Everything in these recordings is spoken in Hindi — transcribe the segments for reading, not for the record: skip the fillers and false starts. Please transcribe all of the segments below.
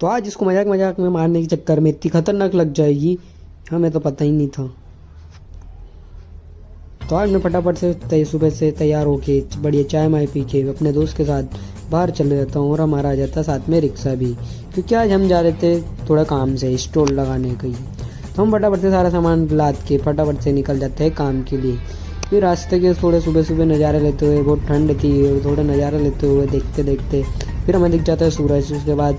तो आज इसको मजाक मजाक में मारने के चक्कर में इतनी खतरनाक लग जाएगी, हमें तो पता ही नहीं था। तो आज मैं फटाफट से सुबह से तैयार होके बढ़िया चाय माय पी के अपने दोस्त के साथ बाहर चले जाता हूँ और हमारा आ जाता साथ में रिक्शा भी, क्योंकि आज हम जा रहे थे थोड़ा काम से स्टॉल लगाने के लिए। तो हम फटाफट से सारा सामान लाद के फटाफट से निकल जाते हैं काम के लिए। फिर रास्ते के थोड़े सुबह सुबह नज़ारे लेते हुए, बहुत ठंड थी और थोड़े नज़ारे लेते हुए देखते देखते फिर हमें दिख जाता है सूरज। उसके बाद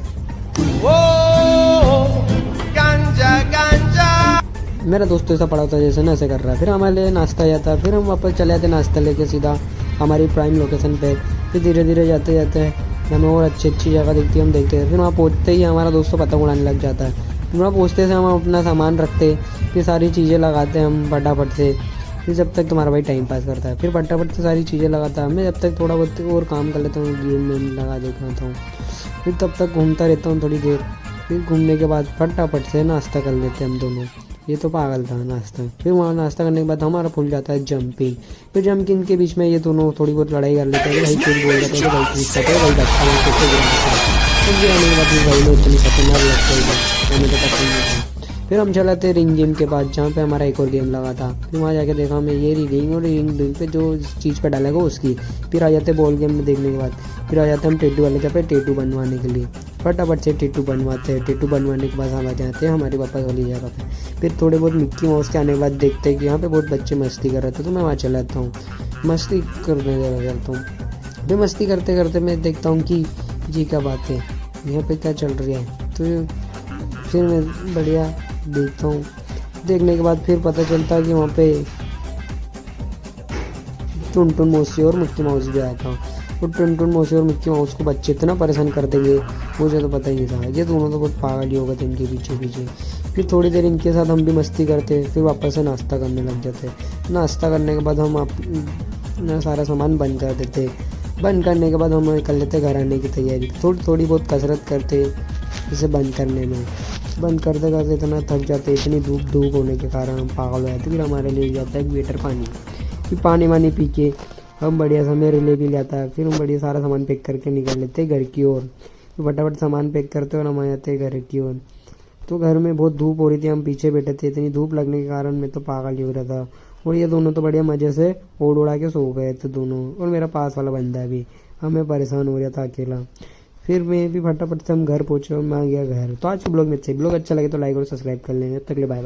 मेरा दोस्त ऐसा पड़ा होता है जैसे नशे कर रहा है। फिर हमारे लिए नाश्ता आ जाता है, फिर हम वापस चले जाते नाश्ता लेके सीधा हमारी प्राइम लोकेशन पे। फिर धीरे धीरे जाते जाते हमें और अच्छी अच्छी जगह दिखती है, हम देखते हैं। फिर वहाँ पहुँचते ही हमारा दोस्त तो पतंग उड़ाने लग जाता है। वहाँ पहुँचते से हम अपना सामान रखते, फिर सारी चीज़ें लगाते हम फटाफट से। फिर जब तक तुम्हारा भाई टाइम पास करता है, फिर फटाफट से सारी चीज़ें लगाता है। मैं जब तक थोड़ा बहुत और काम कर लेता हूँ, गेम में लगा देता हूँ। फिर तब तक घूमता रहता हूँ थोड़ी देर। फिर घूमने के बाद फटाफट से नाश्ता कर लेते हैं हम दोनों। ये तो पागल था नाश्ता। फिर वहाँ नाश्ता करने के बाद हमारा खुल जाता है जंपिंग। फिर जंपिंग के बीच में ये दोनों थोड़ी बहुत लड़ाई कर लेते हैं। भाई कुछ बोल रहे थे, भाई कुछ करते हैं, भाई बच्चा है, कुछ आने के बाद भाई लोग इतनी खतरनाक लगता है, हमें तो पसंद नहीं था। फिर हम चला थे रिंग गेम के बाद, जहाँ पे हमारा एक और गेम लगा था। फिर वहाँ जाके देखा मैं ये रिंग, और रिंग पे जो चीज़ पे डालेगा उसकी। फिर आ जाते बॉल गेम में देखने के बाद, फिर आ जाते हम टेटू वाले जहाँ पे टेटू बनवाने के लिए। फटाफट से टेटू बनवाते हैं। टेटू बनवाने के बाद हम आ जाते हैं हमारी वापस वाली जगह पे। फिर थोड़े बहुत मिक्की माउस के आने के बाद देखते हैं कि यहाँ पे बहुत बच्चे मस्ती कर रहे थे, तो मैं वहाँ चला जाता हूँ, मस्ती करने लगता हूँ। फिर मस्ती करते करते मैं देखता हूँ कि जी क्या बात है, यहाँ पे क्या चल रही है। तो फिर मैं बढ़िया देखता हूँ। देखने के बाद फिर पता चलता है कि वहाँ पे टुनटुन मौसी और मिक्की माउस भी आया था। और टुनटुन मौसी और मिक्की माउस को बच्चे इतना परेशान कर देंगे मुझे तो पता ही नहीं था। ये दोनों तो बहुत पागल ही हो गए थे इनके पीछे पीछे। फिर थोड़ी देर इनके साथ हम भी मस्ती करते, फिर वापस से नाश्ता करने लग जाते। नाश्ता करने के बाद हम अपना सारा सामान बंद कर देते। बंद करने के बाद हम निकल लेते घर आने की तैयारी। थोड़ी बहुत कसरत करते इसे बंद करने में। बंद करते करते इतना थक जाते, इतनी धूप होने के कारण हम पागल हो जाते। फिर हमारे लिए जाता है एक वेटर पानी। फिर पानी वानी पी के हम बढ़िया सा मेरे लिए भी लाता है। फिर हम बढ़िया सारा सामान पैक करके निकल लेते घर की ओर। फिर फटाफट सामान पैक करते और हम आ जाते घर की ओर। तो घर में बहुत धूप हो रही थी, हम पीछे बैठे थे। इतनी धूप लगने के कारण मैं तो पागल ही हो रहा था। और ये दोनों तो बढ़िया मज़े से ओढ़ उड़ा के सो गए थे दोनों, और मेरा पास वाला बंदा भी। हमें परेशान हो रहा था अकेला। फिर मैं भी फटाफट से हम घर पहुंचे और मैं आ गया घर। तो आज के ब्लॉग में अच्छा अच्छा लगे तो लाइक और सब्सक्राइब कर लेंगे। तब तक के लिए बाय बाय।